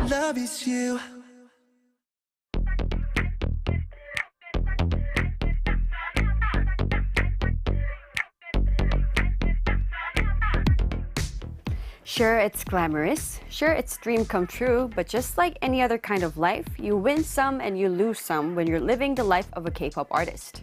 love is you. Sure, it's glamorous. Sure, it's dream come true. But just like any other kind of life, you win some and you lose some when you're living the life of a K-pop artist.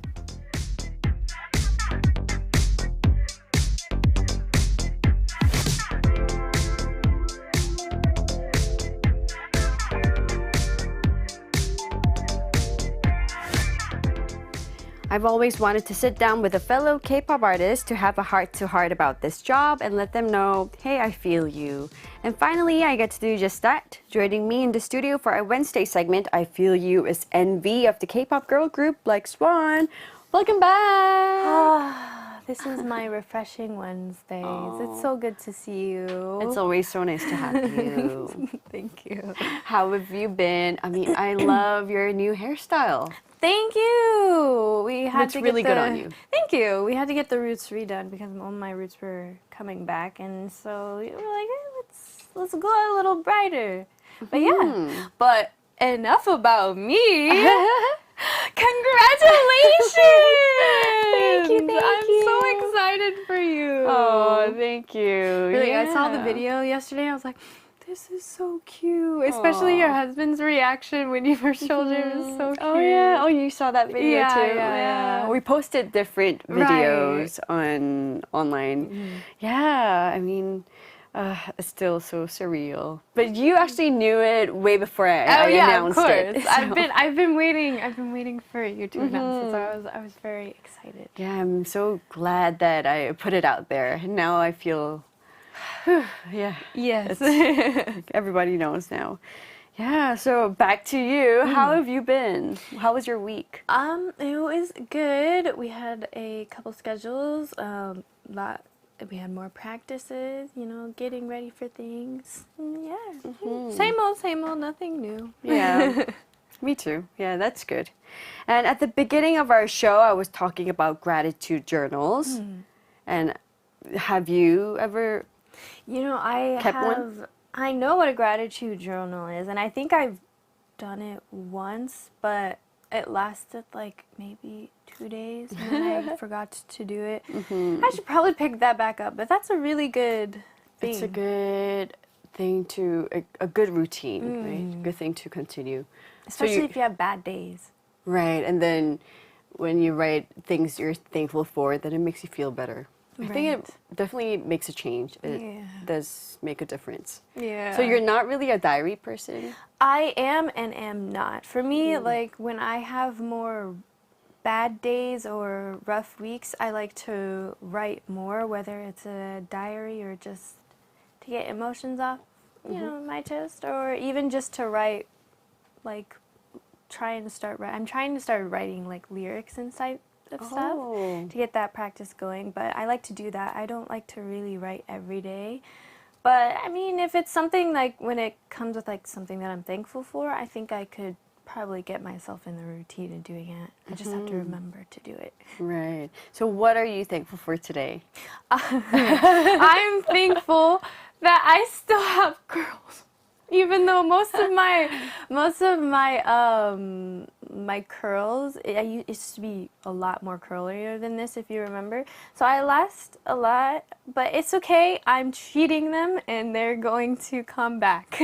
I've always wanted to sit down with a fellow K-pop artist to have a heart-to-heart about this job and let them know, hey, I feel you. And finally, I get to do just that. Joining me in the studio for our Wednesday segment, I Feel You, is NVee of the K-pop girl group BLACKSWAN. Welcome back! This is my refreshing Wednesdays. It's so good to see you. It's always so nice to have you. Thank you. How have you been? I mean, I love your new hairstyle. Thank you. We had Looks to really get good on you. Thank you. We had to get the roots redone because all my roots were coming back, and so we were like, hey, let's go a little brighter. But yeah. But enough about me. Congratulations! Thank you. I'm so excited for you. Oh, thank you. Really, I saw the video yesterday. I was like, this is so cute. Especially your husband's reaction when you first showed him was so cute. Oh yeah. Oh, you saw that video Yeah, too. yeah. We posted different videos online. Yeah. I mean, it's still so surreal. But you actually knew it way before I announced it. So. I've been waiting for you to announce it. So I was very excited. Yeah, I'm so glad that I put it out there. And now I feel. Yeah. Yes. Everybody knows now. Yeah, so back to you. How have you been? How was your week? It was good. We had a couple schedules. We had more practices, getting ready for things. Yeah. Same old, nothing new. Yeah. Me too. Yeah, that's good. And at the beginning of our show, I was talking about gratitude journals. And have you ever I know what a gratitude journal is, and I think I've done it once, but it lasted like maybe 2 days, and then I forgot to do it. I should probably pick that back up, but that's a really good thing. It's a good thing a good routine, right? Good thing to continue. Especially if you have bad days. Right, and then when you write things you're thankful for, then it makes you feel better. I think it definitely makes a change. It does make a difference. Yeah. So you're not really a diary person? I am and am not. For me, like when I have more bad days or rough weeks, I like to write more, whether it's a diary or just to get emotions off, my chest, or even just to write, like I'm trying to start writing like lyrics inside of stuff to get that practice going, but I like to do that. I don't like to really write every day, but I mean, if it's something like when it comes with like something that I'm thankful for, I think I could probably get myself in the routine of doing it. I just have to remember to do it. Right. So what are you thankful for today? I'm thankful that I still have curls. Even though most of my my curls, it used to be a lot more curlier than this, if you remember. So I lost a lot, but it's okay. I'm treating them, and they're going to come back.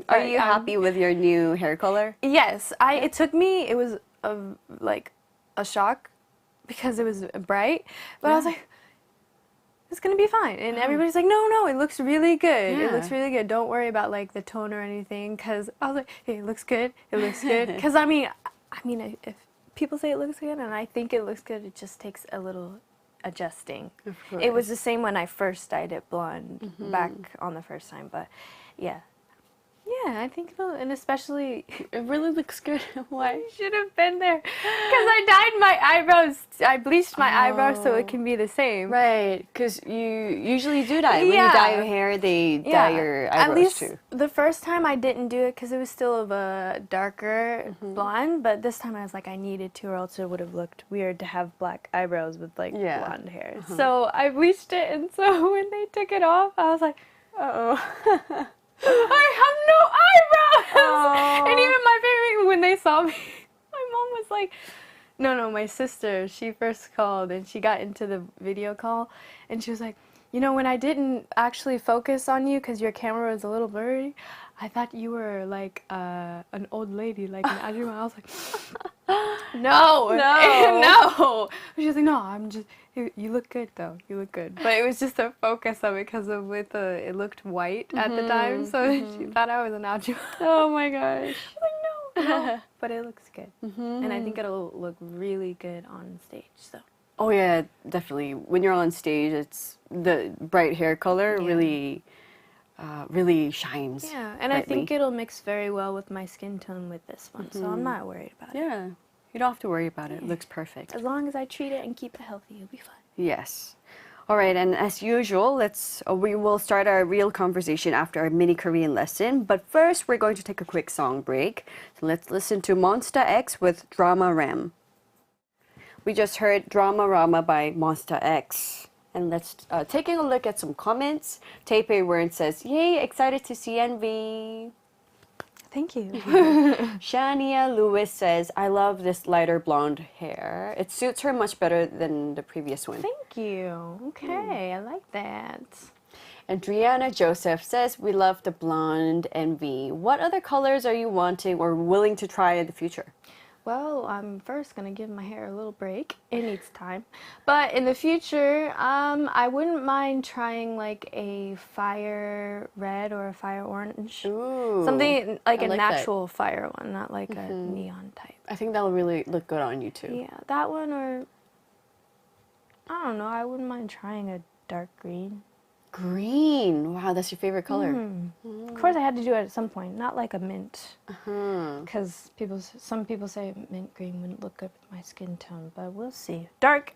Are you happy with your new hair color? Yes. It was a shock because it was bright, but I was like, it's gonna be fine, and everybody's like, no, it looks really good. It looks really good. Don't worry about like the tone or anything, because I was like, hey, it looks good. It looks good. Because I mean, if people say it looks good, and I think it looks good, it just takes a little adjusting. Of course. It was the same when I first dyed it blonde back on the first time, but yeah. Yeah, I think so, and especially It really looks good. Why? you should have been there, because I dyed my eyebrows. I bleached my eyebrows so it can be the same. Right, because you usually do that. When you dye your hair, they dye your eyebrows At least too. the first time I didn't do it because it was still of a darker blonde, but this time I was like, I needed to, or else it would have looked weird to have black eyebrows with like blonde hair. So I bleached it, and so when they took it off, I was like, uh-oh. I have no saw me, my mom was like, no, my sister, she first called and she got into the video call and she was like, you know, when I didn't actually focus on you because your camera was a little blurry, I thought you were like an old lady, like an ajumma. I was like, no. No. She was like, no, I'm just, you look good though. You look good. But it was just the focus of it because of it looked white at the time. So she thought I was an ajumma. Oh my gosh. No. But it looks good. And I think it'll look really good on stage. So. Oh yeah, definitely. When you're on stage, it's the bright hair color really shines. Yeah, and brightly. I think it'll mix very well with my skin tone with this one, so I'm not worried about it. Yeah, you don't have to worry about it. It looks perfect. As long as I treat it and keep it healthy, it'll be fine. Yes. All right, and as usual, we will start our real conversation after our mini Korean lesson. But first, we're going to take a quick song break. So let's listen to Monsta X with Drama Ram. We just heard Drama Rama by Monsta X. And let's taking a look at some comments. Taipei Wern says, yay, excited to see NVee. Thank you. Shania Lewis says, I love this lighter blonde hair. It suits her much better than the previous one. Thank you. Okay, I like that. And Driana Joseph says, we love the blonde NVee. What other colors are you wanting or willing to try in the future? Well, I'm first going to give my hair a little break. It needs time. But in the future, I wouldn't mind trying like a fire red or a fire orange. Ooh, something like a like natural fire one, not like a neon type. I think that'll really look good on you too. Yeah, that one or, I don't know, I wouldn't mind trying a dark green. Green. Wow, that's your favorite color. Of course, I had to do it at some point, not like a mint. Because some people say mint green wouldn't look good with my skin tone, but we'll see. Dark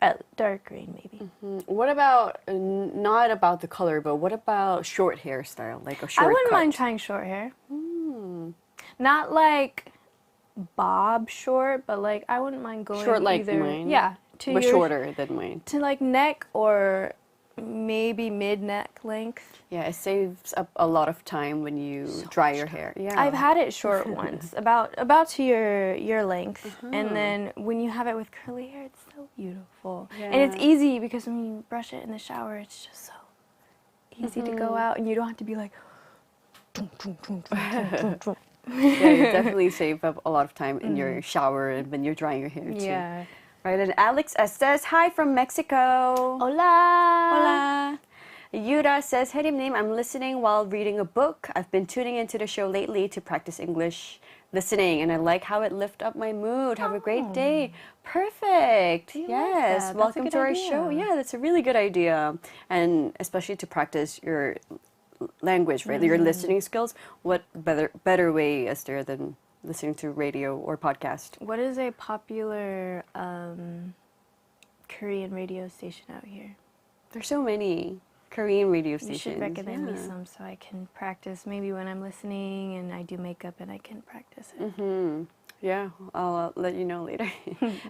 green, maybe. What about, not about the color, but what about short hairstyle, like a short I wouldn't cut? mind trying short hair. Not like bob short, but like I wouldn't mind going Short like either, mine? Yeah, to But shorter than mine. to like neck or maybe mid-neck length. Yeah, it saves up a lot of time when you dry your hair. Yeah, I've had it short once, about to your length, and then when you have it with curly hair, it's so beautiful. And it's easy because when you brush it in the shower, it's just so easy to go out, and you don't have to be like. Yeah, you definitely save up a lot of time in your shower and when you're drying your hair too. Yeah. Right, and Alex S says, hi from Mexico. Hola. Hola. Yura says, hey, name, I'm listening while reading a book. I've been tuning into the show lately to practice English listening, and I like how it lifts up my mood. Have a great day. Perfect. Yes. Like Welcome to our show. Yeah, that's a really good idea. And especially to practice your language, right? Your listening skills. What better way is there than listening to radio or podcast? What is a popular Korean radio station out here? There's so many Korean radio stations. You should recommend me some so I can practice maybe when I'm listening and I do makeup and I can practice it. Yeah, I'll let you know later.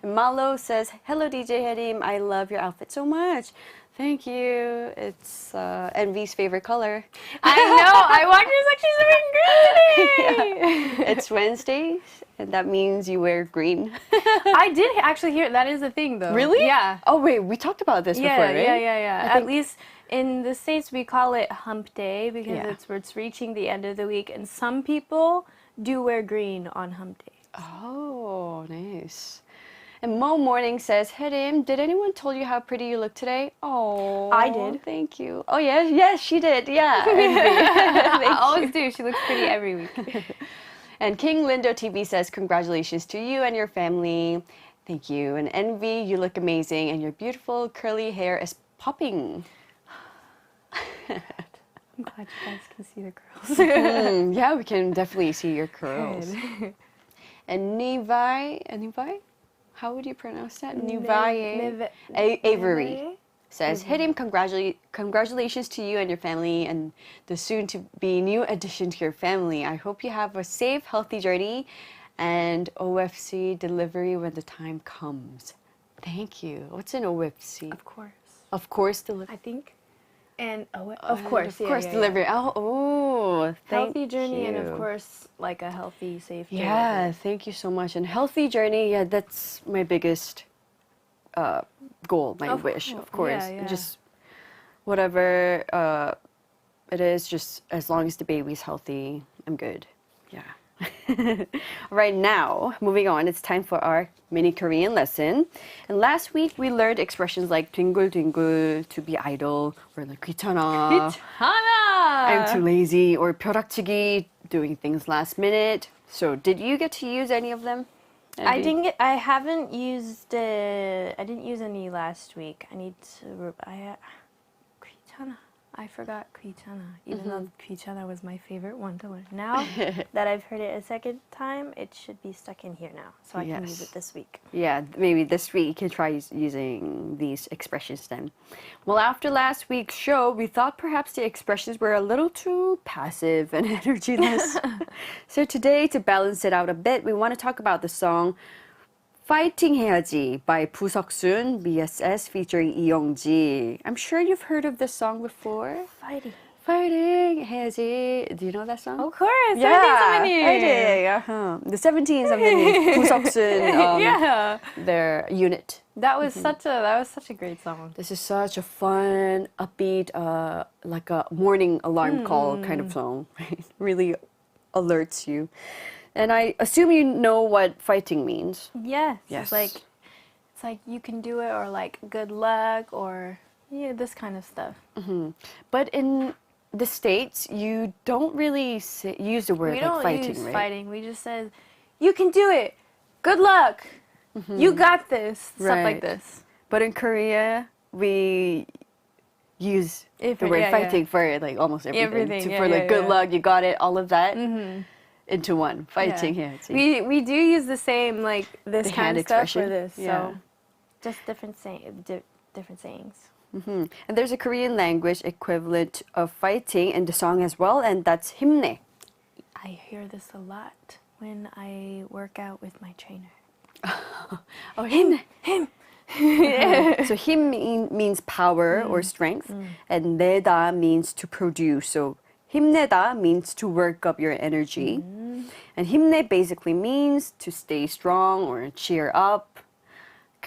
Malo says, hello DJ Hyerim, I love your outfit so much. Thank you. It's NVee's favorite color. I know. I watched her like she's wearing green today. It's Wednesday, and that means you wear green. I did actually hear that is a thing though. Really? Yeah. Oh wait, we talked about this before, right? Yeah. At least in the States we call it hump day because it's reaching the end of the week, and some people do wear green on hump day. Oh, nice. And Mo Morning says, Hyerim, did anyone told you how pretty you look today? Oh, I did. Thank you. Oh, yes, she did. Yeah. I always do. She looks pretty every week. And King Lindo TV says, congratulations to you and your family. Thank you. And NVee, you look amazing, and your beautiful curly hair is popping. I'm glad you guys can see the curls. Yeah, we can definitely see your curls. And NVee, how would you pronounce that? NVee Avery says, Hyerim, congratulations to you and your family and the soon-to-be new addition to your family. I hope you have a safe, healthy journey and OFC delivery when the time comes. Thank you. What's an OFC? Of course. Of course, delivery. I think. And of course, delivery. Oh, you. Healthy journey and of course like a healthy, safe journey. Yeah, thank you so much. And healthy journey, yeah, that's my biggest goal, my wish, of course. Yeah. Just whatever it is, just as long as the baby's healthy, I'm good. Yeah. Right now, moving on, it's time for our mini Korean lesson. And last week we learned expressions like 뒹굴뒹굴, to be idle, or like 귀찮아, I'm too lazy, or 벼락치기, doing things last minute. So did you get to use any of them? I didn't use any last week. I need to, 귀찮아. I forgot 귀찮아, even though 귀찮아 was my favorite one to learn. Now that I've heard it a second time, it should be stuck in here now, so I can use it this week. Yeah, maybe this week you can try using these expressions then. Well, after last week's show, we thought perhaps the expressions were a little too passive and energyless. So today, to balance it out a bit, we want to talk about the song Fighting 해야지 by 부석순, BSS featuring 이영지. I'm sure you've heard of this song before. Fighting 해야지. Do you know that song? Of course. Yeah, the 17 something 부석순, their unit. That was such a great song. This is such a fun, upbeat, like a morning alarm call kind of song. Really alerts you. And I assume you know what fighting means. Yes. Yes. It's like you can do it, or like good luck, or this kind of stuff. But in the States, you don't really use the word We like don't fighting, use right? fighting. We just say, you can do it. Good luck. You got this. Stuff like this. But in Korea, we use the word fighting for like almost everything. For good luck, you got it, all of that. Into one, fighting 해야지. We do use the same, like this The kind hand of stuff expression. for this. Yeah. So just different sayings. And there's a Korean language equivalent of fighting in the song as well, and that's 힘내. I hear this a lot when I work out with my trainer. Oh, 힘내. So 힘 means power or strength, and 내다 means to produce. So 힘내다 means to work up your energy. And 힘내 basically means to stay strong or cheer up.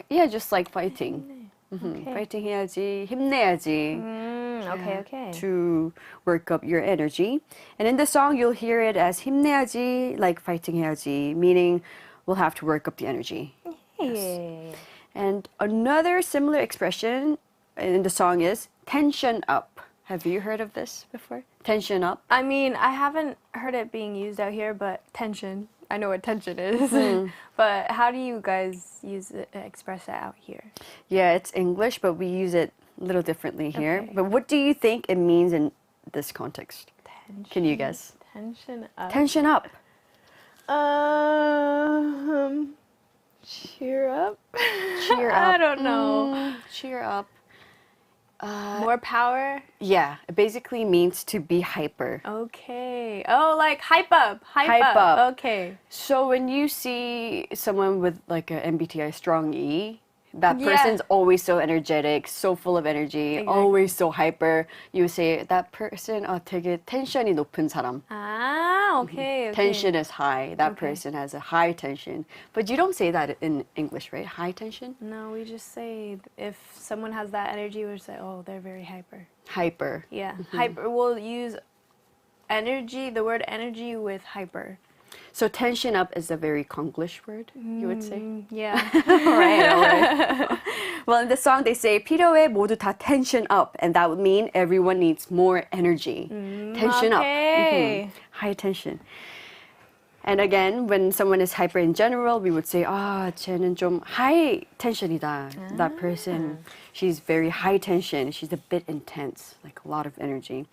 Yeah, just like fighting. Fighting 해야지, 힘내야지. Okay. To work up your energy. And in the song, you'll hear it as 힘내야지, like fighting 해야지, meaning we'll have to work up the energy. Yes. And another similar expression in the song is tension up. Have you heard of this before? Tension up? I mean, I haven't heard it being used out here, but tension. I know what tension is. But how do you guys express it out here? Yeah, it's English, but we use it a little differently here. Okay. But what do you think it means in this context? Can you guess? Tension up. Tension up. Cheer up. Cheer up. I don't know. Cheer up. More power. Yeah, it basically means to be hyper. Okay. Oh, like hype up. Hype up. Okay. So when you see someone with like a MBTI strong E, that person's always so energetic, so full of energy, always so hyper. You say that person 되게 텐션이 높은 사람. Ah, okay. Tension is high. That person has a high tension. But you don't say that in English, right? High tension? No, we just say if someone has that energy, we say, oh, they're very hyper. Hyper. Yeah. Hyper. We'll use energy, the word energy with hyper. So tension up is a very Konglish word, you would say? Yeah. All right. Well, in the song, they say 필요해 모두 다 tension up. And that would mean everyone needs more energy. Tension up. High tension. And again, when someone is hyper in general, we would say, 쟤는 좀 high tension이다. That person, she's very high tension. She's a bit intense, like a lot of energy.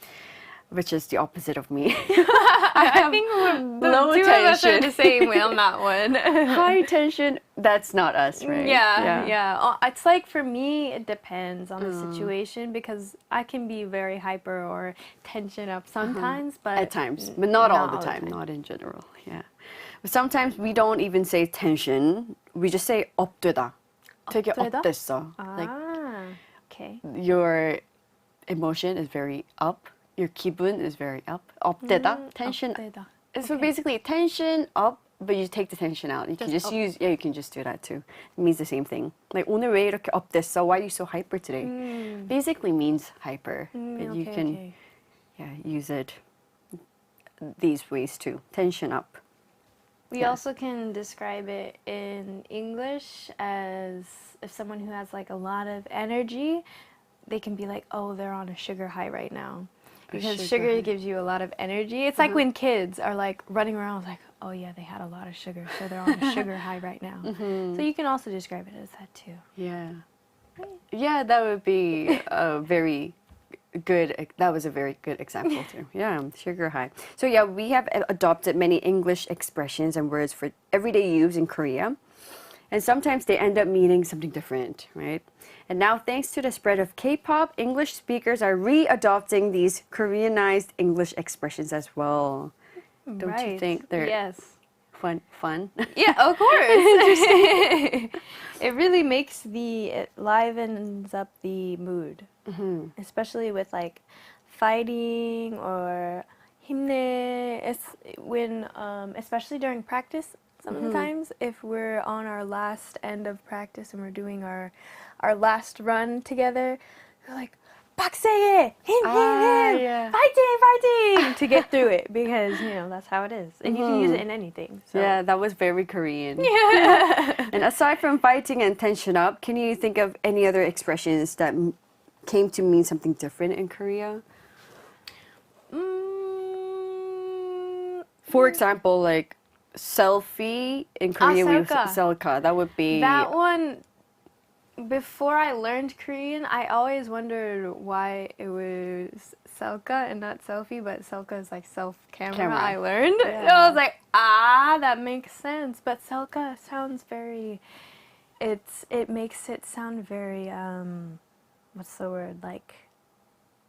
Which is the opposite of me. I think we're low two tension. of us are the same way on that one. High tension, that's not us, right? Yeah. It's like for me, it depends on the situation because I can be very hyper or tension up sometimes, but at times, but not all the time, not in general. Yeah. But sometimes we don't even say tension. We just say 업되다. 되게 업되다? 업됐어. Like okay. your emotion is very up. your 기분 is very up. 업되다, tension. 업되다. So basically tension up, but you take the tension out. You can just use, you can just do that too. It means the same thing. Like 오늘 왜 이렇게 업됐어? Why are you so hyper today? Basically means hyper, but you can use it these ways too. Tension up. We also can describe it in English as if someone who has like a lot of energy, they can be like, oh, they're on a sugar high right now. Because sugar gives you a lot of energy. It's like when kids are like running around like, oh yeah, they had a lot of sugar, so they're on a sugar high right now. So you can also describe it as that too. Yeah. Yeah, that would be a very good, that was a very good example too. Yeah, sugar high. So yeah, we have adopted many English expressions and words for everyday use in Korea. And sometimes they end up meaning something different, right? And now, thanks to the spread of K-pop, English speakers are re-adopting these Koreanized English expressions as well. Don't you think they're fun? Yeah, of course. It really it livens up the mood, especially with like fighting or 힘내. It's when, especially during practice. Sometimes if we're on our last end of practice and we're doing our last run together, we're like, 빡세게, 힘, fighting, to get through it because, you know, that's how it is. And you can use it in anything. So. Yeah, that was very Korean. Yeah. And aside from fighting and tension up, can you think of any other expressions that came to mean something different in Korea? For example, like, selfie in Korea, we selka. That would be that one. Before I learned Korean, I always wondered why it was selka and not selfie, but selka is like self-camera. I learned. And I was like, that makes sense. But selka sounds very. It makes it sound very what's the word, like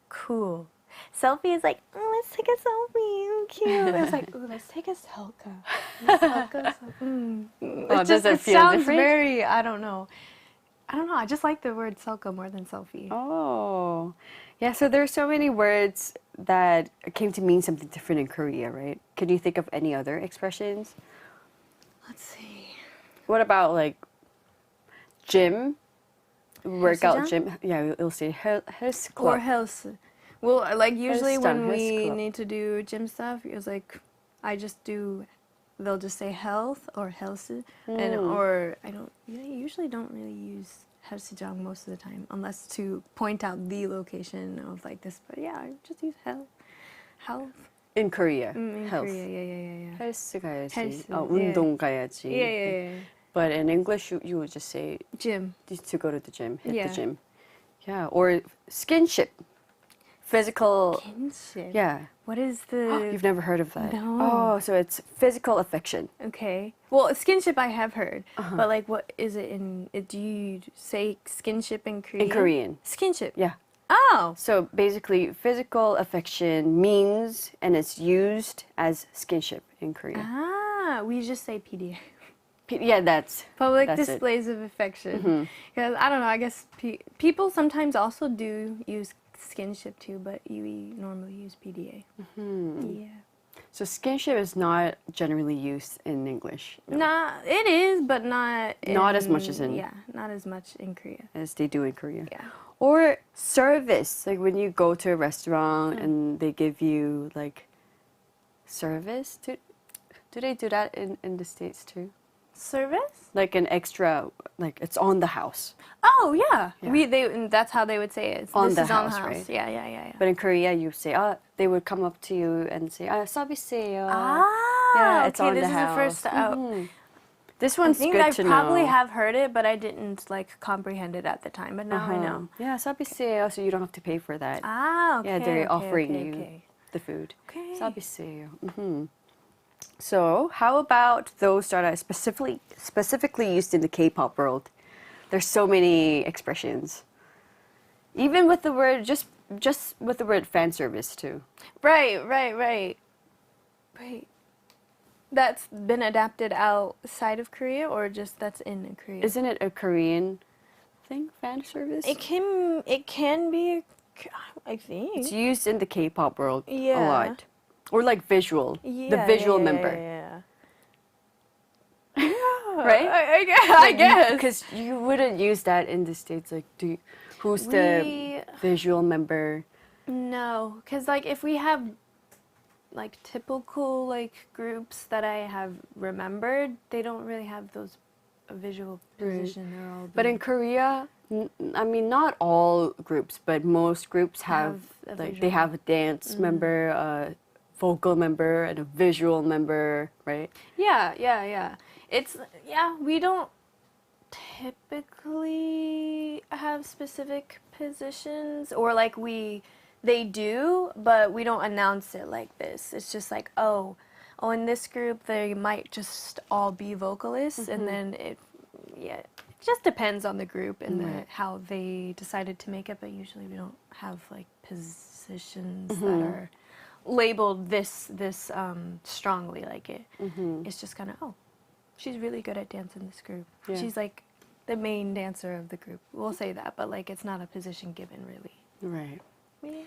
cool. Selfie is like, oh, let's take a selfie, cute. It's like, oh, let's take a selka. It sounds very, I don't know. I just like the word selka more than selfie. Oh, yeah. So there are so many words that came to mean something different in Korea, right? Can you think of any other expressions? Let's see. What about like gym, workout gym? Yeah, we'll say health club. Or health. Well, like usually when we need to do gym stuff, it's like they'll just say health or health, and or I usually don't really use 헬스장 most of the time unless to point out the location of like this. But yeah, I just use health. In Korea, health. Korea, yeah. 헬스 가야지. 헬스, 운동 가야지. Yeah. But in English, you would just say gym. To go to the gym, hit the gym. Yeah, or skinship. Physical. Skinship? Yeah. What is the... You've never heard of that? No. Oh, so it's physical affection. Okay. Well, skinship I have heard. But like, what is it in... Do you say skinship in Korean? In Korean. Skinship? Yeah. Oh. So basically, physical affection means, and it's used as skinship in Korea. We just say PDA. Yeah, that's... Public displays of affection. Because, I don't know, I guess people sometimes also do use skinship too, but we normally use PDA. Yeah. So skinship is not generally used in English. No. Nah, it is, but not as much as in... Yeah, not as much in Korea. As they do in Korea. Yeah. Or service, like when you go to a restaurant and they give you like service. Do they do that in the States too? Service? Like an extra, like it's on the house. Oh yeah. That's how they would say it. On the house, right? Yeah. But in Korea, you say, they would come up to you and say, 서비스예요. Yeah, it's on the house. This is the first. This one's good to know. I probably have heard it, but I didn't like comprehend it at the time. But now I know. Yeah, 서비스예요, so you don't have to pay for that. Okay. Yeah, they're offering you the food. Okay. 서비스예요. So, how about those that are specifically used in the K-pop world? There's so many expressions. Even with the word, just with the word fan service too. Right. That's been adapted outside of Korea, or just that's in Korea? Isn't it a Korean thing, fan service? It can be a I think. It's used in the K-pop world a Yeah. lot. Or like visual. Yeah, the visual yeah, member. Yeah. Right? I guess. Because you wouldn't use that in the States. Like, who's We- the visual member? No, because like if we have like typical like groups that I have remembered, they don't really have those visual position. They're all. But in Korea, I mean, not all groups, but most groups have a like they visual. have a dance member, a vocal member, and a visual member, right? Yeah. We don't typically have specific positions, or like they do, but we don't announce it like this. It's just like, oh, in this group they might just all be vocalists, and then it just depends on the group and how they decided to make it. But usually we don't have like positions that are labeled this strongly like it. It's just kind of, oh, she's really good at dance in this group. Yeah. She's like the main dancer of the group. We'll say that, but like it's not a position given really. Right. Yeah.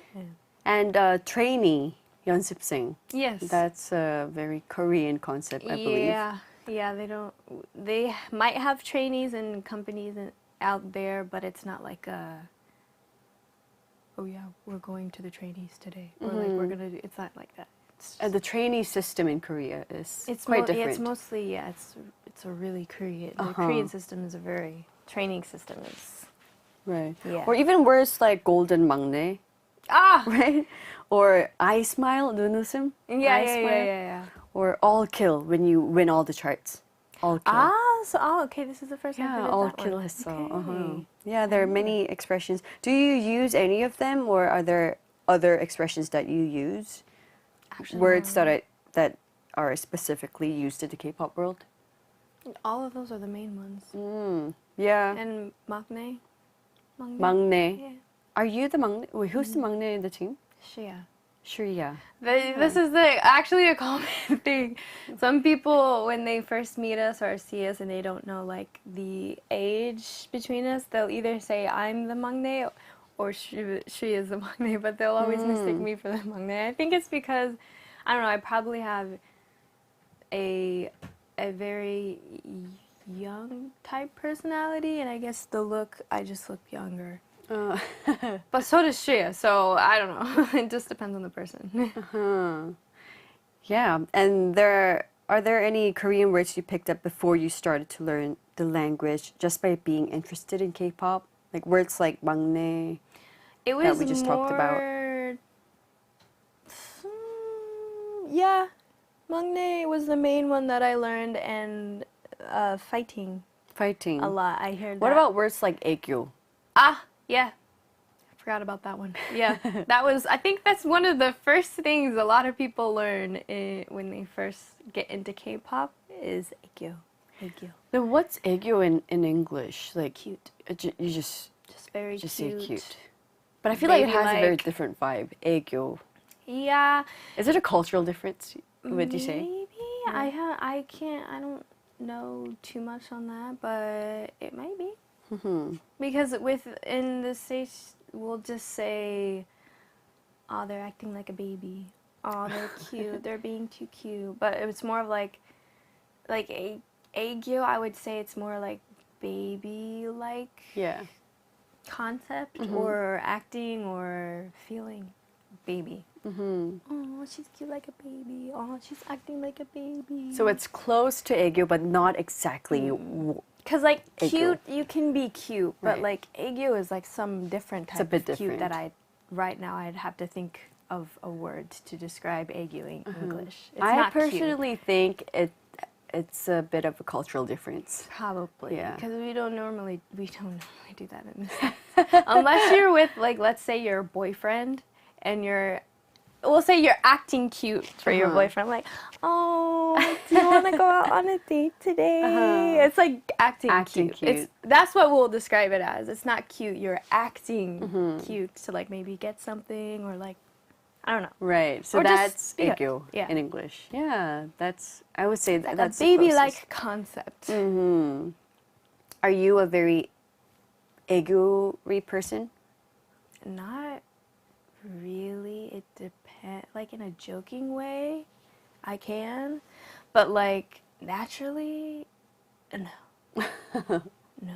And trainee, 연습생. Yes. That's a very Korean concept, I believe. Yeah, they might have trainees in companies out there, but it's not like oh yeah, we're going to the trainees today, or like we're gonna do. It's not like that. The trainee system in Korea is It's quite Yeah, different. it's mostly it's a really Korean. The Korean system is a very training system. Is Right. Yeah. Or even worse, like golden maknae, right? Or I smile, 눈웃음. I smile. yeah. Or all kill when you win all the charts. All kill. Okay. This is the first time Yeah, I heard all that kill one. 했어. Yeah, there are many expressions. Do you use any of them, or are there other expressions that you use? Actually, Words that are specifically used in the K-pop world? all of those are the main ones. Yeah. And maknae. 막내. Yeah. Are you the 막내? Wait, who's the 막내 in the team? Shia. Shreya. This is actually a common thing. Some people, when they first meet us or see us and they don't know like the age between us, they'll either say I'm the maknae or she is the maknae, but they'll always mistake me for the maknae. I think it's because, I don't know, I probably have a very young type personality, and I guess I just look younger. But so does Shreya, so I don't know. It just depends on the person. Yeah, and are there any Korean words you picked up before you started to learn the language just by being interested in K-pop? Like words like 막내 It was that we just talked about. Yeah, maknae was the main one that I learned, and fighting Fighting. a lot. I heard What that. about words like Aegyo? Yeah. I forgot about that one. Yeah. I think that's one of the first things a lot of people learn when they first get into K-pop is Aegyo. Then what's Aegyo in English? Like Cute. You just Very say cute. cute. But I feel like it has a very Baby-like. different vibe. Aegyo. Yeah. Is it a cultural difference? Would you say? Maybe. I don't know too much on that, but it might be. Because in the States, we'll just say, oh, they're acting like a baby. Oh, they're cute. They're being too cute. But it's more of like Aegyo, I would say it's more like baby-like Yeah. concept or acting or feeling baby. Oh, she's cute like a baby. Oh, she's acting like a baby. So it's close to Aegyo, but not exactly. Because, like, Aegyo. cute, you can be cute, but, Right. like, Aegyo is, like, some different It's a type bit of cute different. that right now I'd have to think of a word to describe Aegyo in English. It's I not cute. personally think it's a bit of a cultural difference. Probably. Yeah. Because we don't normally do that in this. Unless you're with, like, let's say your boyfriend and we'll say you're acting cute for your boyfriend. Like, oh, do you want to go out on a date today? It's like acting cute. That's what we'll describe it as. It's not cute. You're acting cute to like maybe get something or like, I don't know. Right. So Or just that's be a- Aegyo yeah. in English. Yeah, I would say Like that's a the baby-like concept. Are you a very Aegyo-y person? Not really, it depends. Like in a joking way, I can, but like naturally, no. No.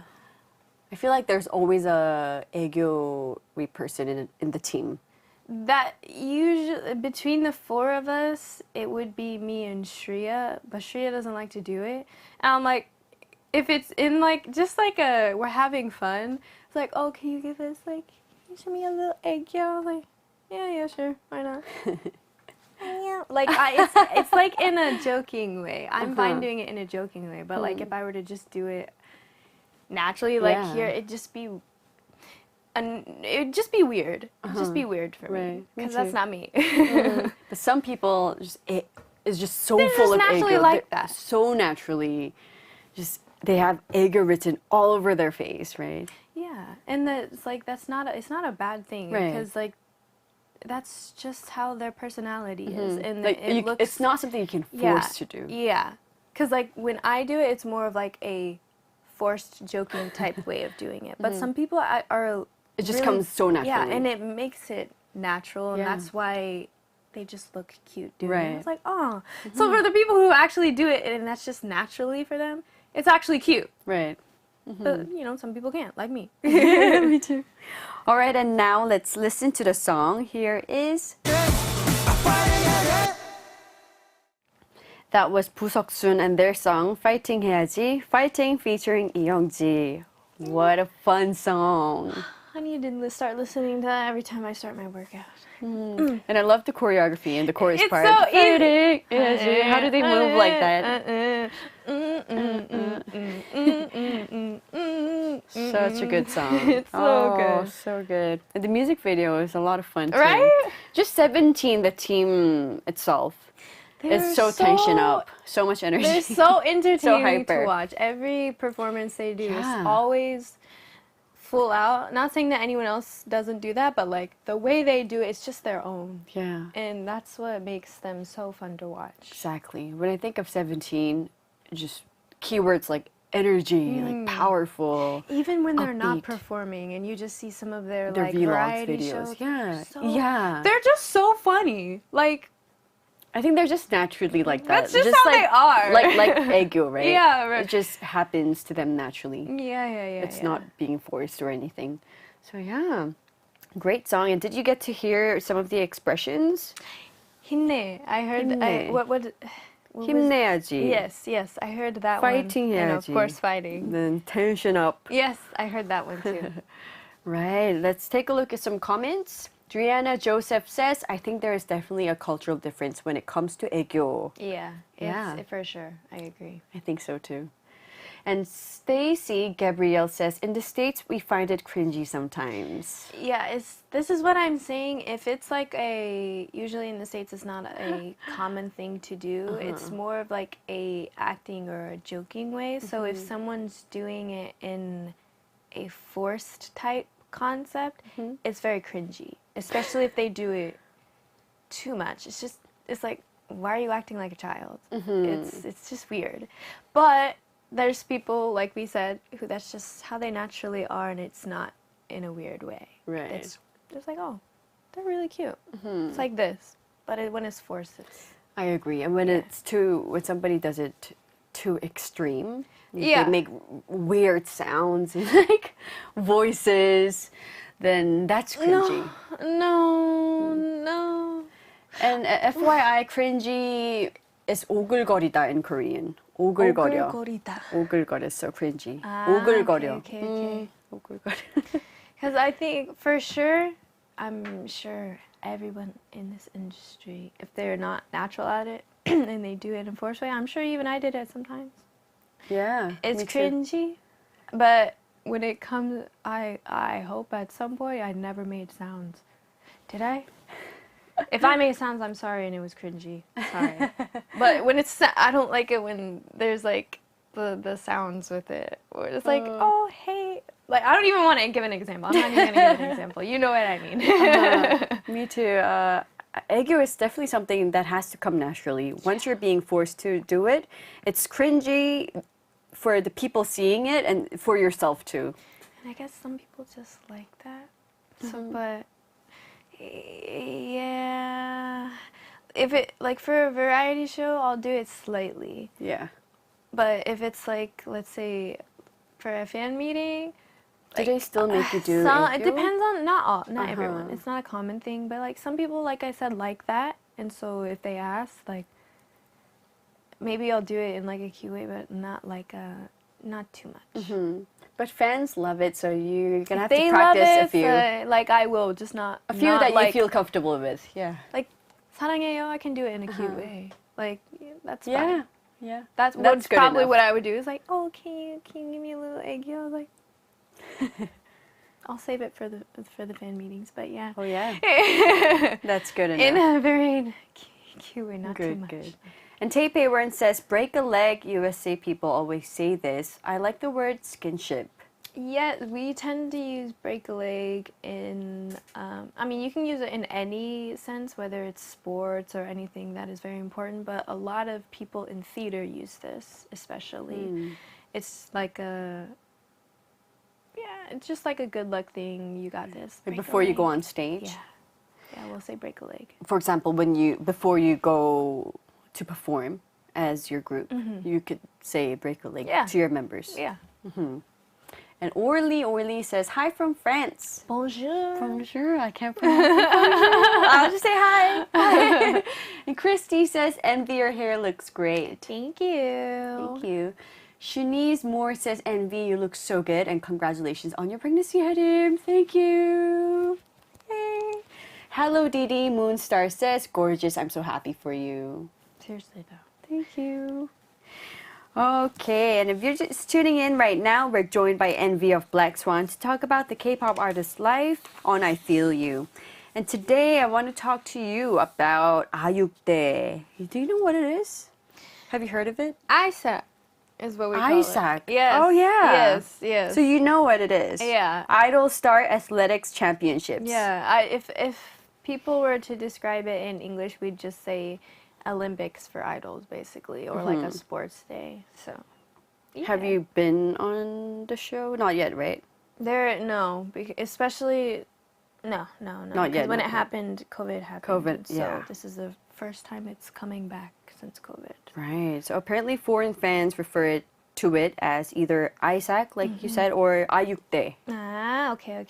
I feel like there's always a Aegyo person in the team. That usually between the four of us, it would be me and Shreya, but Shreya doesn't like to do it. And I'm like, if it's in like just like we're having fun, it's like, oh, can you give us like, can you show me a little Aegyo? Like, yeah, sure, why not? Yeah, like it's like in a joking way. I'm fine doing it in a joking way, but like if I were to just do it naturally, like here, it'd just be weird. It'd just be weird for me because that's not me. But some people is just so They're full just of naturally Aegyo. like They're that. so naturally, just they have Aegyo written all over their face, right? Yeah, and it's like it's not a bad thing because like that's just how their personality is, and Like it's not something you can force to do. Yeah, because like when I do it, it's more of like a forced joking type way of doing it. But some people are It just really, comes so naturally. Yeah, and it makes it natural, and that's why they just look cute doing it. It's like, oh. So for the people who actually do it, and that's just naturally for them, it's actually cute. Right. But, you know, some people can't, like me. Me too. All right, and now let's listen to the song. Here is... That was 부석순 and their song Fighting 해야지, Fighting featuring 이영지. What a fun song. I need to start listening to that every time I start my workout. And I love the choreography and the chorus It's part. so easy. How do they move like that? Such a good song. It's so good. So good. And the music video is a lot of fun too. Right? Just 17, the team itself. It's so tension up, so much energy. They're so entertaining hyper. to watch. Every performance they do is always full out. Not saying that anyone else doesn't do that, but like the way they do it, it's just their own. Yeah. And that's what makes them so fun to watch. Exactly. When I think of 17, just keywords like energy, like powerful. Even when they're not upbeat. performing and you just see some of their Their like vlogs variety videos. shows. Yeah. They're just so funny. Like, I think they're just naturally like that. that's just how like, they are. Like Aegyo, right? Yeah, right. It just happens to them naturally. Yeah. It's not being forced or anything. So yeah, great song. And did you get to hear some of the expressions? 힘내. I heard. 힘내. What was- 힘내야지. Yes. I heard that Fighting one. And 해야지. of course, fighting. Then tension up. Yes, I heard that one too. Right. Let's take a look at some comments. Driana Joseph says, I think there is definitely a cultural difference when it comes to Aegyo. Yeah, Yeah. for sure. I agree. I think so too. And Stacy Gabrielle says, in the States, we find it cringy sometimes. Yeah, this is what I'm saying. If it's like usually in the States, it's not a common thing to do. It's more of like a acting or a joking way. So if someone's doing it in a forced type concept, it's very cringy. Especially if they do it too much. It's like, why are you acting like a child? It's just weird. But there's people, like we said, who that's just how they naturally are, and it's not in a weird way. Right. It's just like, oh, they're really cute. It's like this. But when it's forced, it's... I agree. And when when somebody does it too extreme, Yeah. they make weird sounds and like voices, then that's cringy. No. And FYI, cringy is 오글거리다 in Korean. 오글거려. 오글거려 is so cringy. 오글거려. Okay. 오글거려. Because I think for sure, I'm sure everyone in this industry, if they're not natural at it and they do it in forced way, I'm sure even I did it sometimes. Yeah. It's me too. cringy, but when it comes, I hope at some point I never made sounds. Did I? If I made sounds, I'm sorry, and it was cringy. Sorry. But when it's, I don't like it when there's like the sounds with it, or it's like, oh hey, like I don't even want to give an example. I'm not even gonna give an example. You know what I mean? Me too. Aegyo is definitely something that has to come naturally. Once you're being forced to do it, it's cringy for the people seeing it and for yourself too. And I guess some people just like that. So, but Yeah. If it, like, for a variety show, I'll do it slightly. Yeah. But if it's, like, let's say, for a fan meeting, Do they still make you do some, it Aegyo? depends on, not everyone. It's not a common thing, but, like, some people, like I said, like that. And so if they ask, like, maybe I'll do it in, like, a cute way, but not, like, not too much. But fans love it, so you're gonna have They to practice love it, a few. like, I will, just not A few not, that like, you feel comfortable with. Yeah. like, 사랑해요, I can do it in a cute way. Like, that's Yeah. fine. Yeah. That's good probably enough. what I would do. Is like, oh, can you give me a little Aegyo? Like, I'll save it for the fan meetings. But yeah. Oh yeah. That's good enough. In a very cute way, not too Good, much. good. And Taipei Warren says, break a leg, USA people always say this. I like the word skinship. Yeah, we tend to use break a leg in, I mean, you can use it in any sense, whether it's sports or anything that is very important, but a lot of people in theater use this, especially. It's like it's just like a good luck thing. You got this. Like break a before you go leg. on stage. Yeah. Yeah, we'll say break a leg. For example, before you go to perform as your group, you could say break a leg Yeah. to your members. Yeah. And Orly says, hi from France. Bonjour. Bonjour, I can't pronounce it. Bonjour. I'll just say hi. Hi. And Christy says, NVee, your hair looks great. Thank you. Thank you. Shanice Moore says, NVee, you look so good, and congratulations on your pregnancy, Hyerim. Thank you. Yay. Hello, Didi. Moonstar says, gorgeous. I'm so happy for you. Seriously though. Thank you. Okay, and if you're just tuning in right now, we're joined by NVee of Blackswan to talk about the K-pop artist's life on I Feel You. And today I want to talk to you about Aegyo. Do you know what it is? Have you heard of it? Isaac is what we call Isaac. it. Yes. Oh yeah. Yes. Yes. So you know what it is? Yeah. Idol Star Athletics Championships. Yeah. If people were to describe it in English, we'd just say Olympics for idols, basically, or like a sports day. So. Yeah. Have you been on the show? Not yet, right? Especially. No. Not yet, When not it yet. happened, COVID happened. COVID, So yeah. this is the first time it's coming back since COVID. Right. So apparently foreign fans refer to it as either Isaac, like you said, or Aegyo. Ah, okay.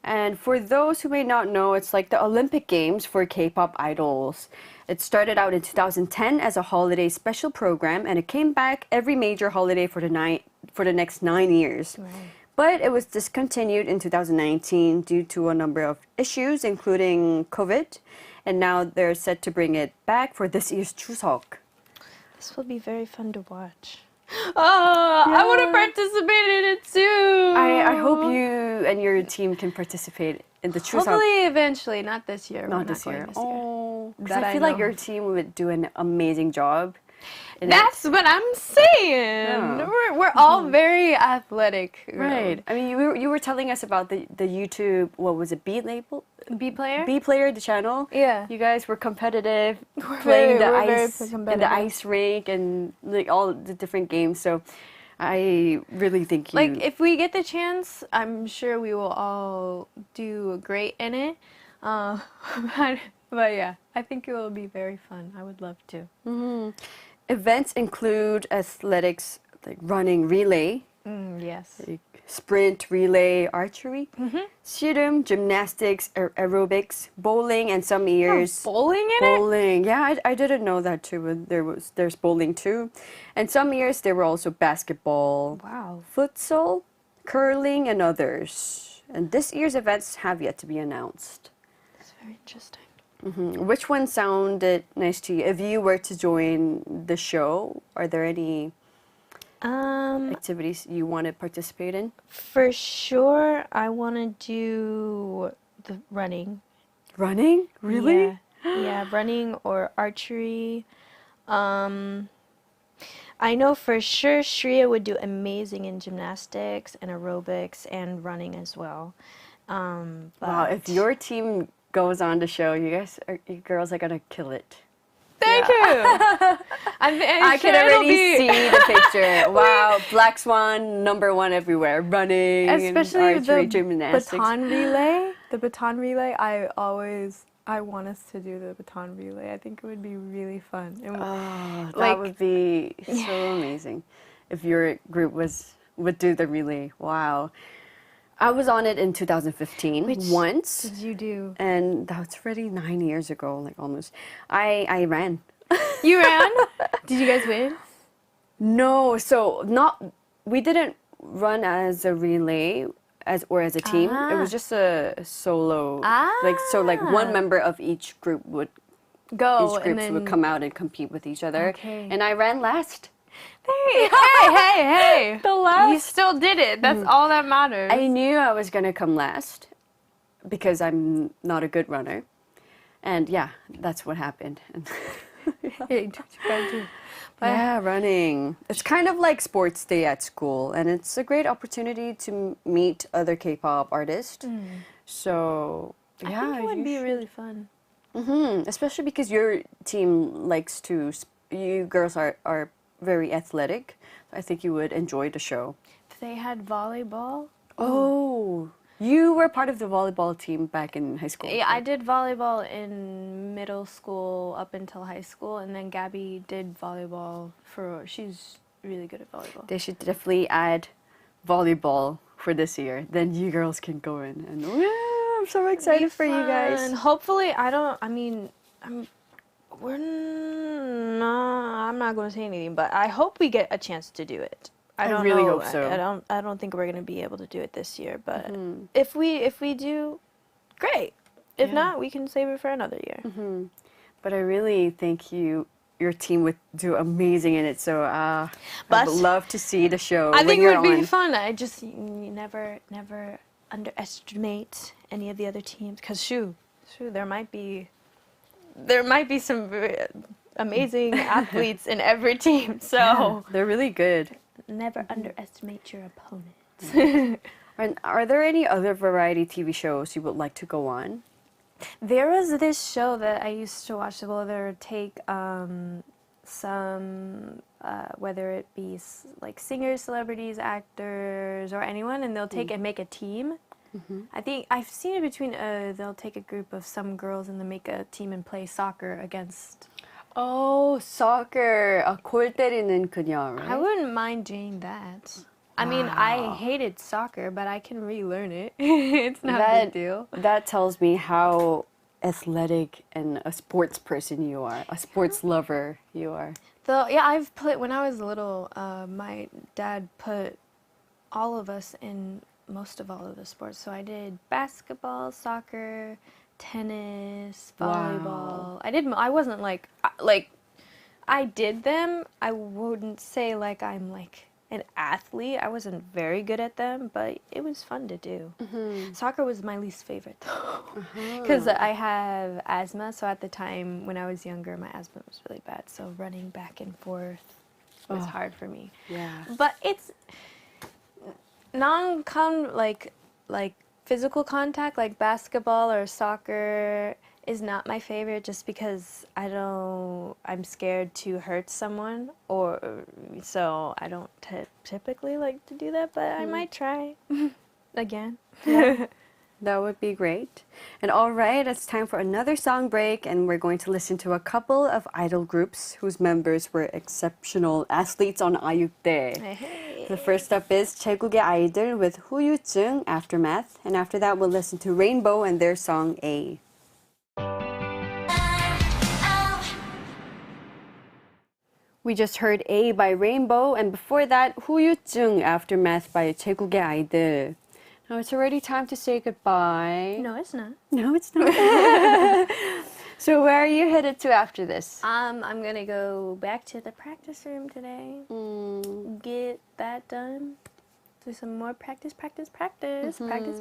And for those who may not know, it's like the Olympic Games for K-pop idols. It started out in 2010 as a holiday special program, and it came back every major holiday for the next 9 years. Right. But it was discontinued in 2019 due to a number of issues, including COVID. And now they're set to bring it back for this year's Chuseok. This will be very fun to watch. Oh, I want to participate in it too. I hope you and your team can participate in the Chuseok. Hopefully, eventually, not this year. Not We're this going year. this year. Oh, 'cause That I I feel like know. your team would do an amazing job. in it. That's what I'm saying. Yeah. We're all very athletic. Right. I mean, you were telling us about the YouTube, what was it, B label? B player? B player, the channel. Yeah. You guys were competitive, We're playing very- the we're very ice in competitive. the ice rink and like all the different games. So I really think you Like, if we get the chance, I'm sure we will all do great in it. But yeah, I think it will be very fun. I would love to. Events include athletics like running relay, Yes. like sprint, relay, archery, 씨름, gymnastics, aerobics, bowling, and some years Bowling in it? bowling. Yeah, I didn't know that too. But there's bowling too, and some years there were also basketball, Wow. futsal, curling, and others. And this year's events have yet to be announced. That's very interesting. Which one sounded nice to you? If you were to join the show, are there any activities you want to participate in? For sure, I want to do the running. Running? Really? Yeah, yeah, running or archery. I know for sure Shreya would do amazing in gymnastics and aerobics and running as well. Wow, if your team goes on the show, you girls are gonna kill it. Thank you. I can already see the picture. Wow, Black Swan, #1 everywhere, running, especially and archery, the gymnastics. baton relay. The baton relay, I want us to do the baton relay. I think it would be really fun. And That would be so amazing if your group would do the relay. Wow. I was on it in 2015 once. Did you do? And that's already 9 years ago, like almost. I ran. You ran? Did you guys win? No, so we didn't run as a relay as a team. It was just a solo. Like one member of each group would would come out and compete with each other. Okay. And I ran last. Hey! The last. You still did it. That's all that matters. I knew I was gonna come last because I'm not a good runner. And yeah, that's what happened. Yeah, running. It's kind of like sports day at school, and it's a great opportunity to meet other K-pop artists. So yeah, I think it would be really fun. Especially because your team likes to. You girls are very athletic. I think you would enjoy the show. They had volleyball. Oh, you were part of the volleyball team back in high school. Yeah, I did volleyball in middle school up until high school, and then Gabby did volleyball she's really good at volleyball. They should definitely add volleyball for this year. Then you girls can go in, and I'm so excited for you guys. And hopefully, I'm not going to say anything, but I hope we get a chance to do it. I don't really know. hope so. I don't think we're going to be able to do it this year, but if we do, great. If not, we can save it for another year. But I really think your team would do amazing in it. So I would love to see the show. I think it would be on. fun. You never underestimate any of the other teams, because there might be some amazing athletes in every team. So they're really good. Never underestimate your opponents. Are there any other variety TV shows you would like to go on? There was this show that I used to watch. Well, they would take some, whether it be like singers, celebrities, actors, or anyone, and they'll take and make a team. I think I've seen it between, they'll take a group of some girls and they make a team and play soccer against. Oh, soccer. 골 때리는 그녀, right? I wouldn't mind doing that. I mean, I hated soccer, but I can relearn it. It's not a big deal. That tells me how athletic and a sports person you are, a sports lover you are. I've played, when I was little, my dad put all of us in most of all of the sports. So I did basketball, soccer, tennis, volleyball. Wow. I wasn't like I did them. I wouldn't say like I'm like an athlete. I wasn't very good at them, but it was fun to do. Soccer was my least favorite though, because I have asthma. So at the time when I was younger, my asthma was really bad. So running back and forth was hard for me. Yeah. But it's like physical contact, like basketball or soccer, is not my favorite, just because I'm scared to hurt someone, so I don't typically like to do that, but I might try again. Yeah. That would be great. And all right, it's time for another song break, and we're going to listen to a couple of idol groups whose members were exceptional athletes on 아육대. Hey. The first up is 제국의 아이들 with 후유증 Aftermath, and after that we'll listen to Rainbow and their song A. We just heard A by Rainbow, and before that, 후유증 Aftermath by 제국의 아이들. Now it's already time to say goodbye. No, it's not. No, it's not. So where are you headed to after this? I'm gonna go back to the practice room today. Get that done. Do some more practice. Practice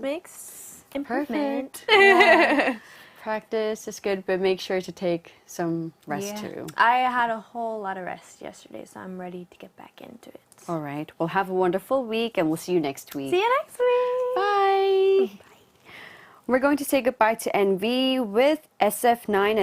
makes improvement. Perfect. Yeah. Practice is good, but make sure to take some rest too. I had a whole lot of rest yesterday, so I'm ready to get back into it. All right. Well, have a wonderful week, and we'll see you next week. See you next week. Bye. Bye. We're going to say goodbye to NVee with SF9.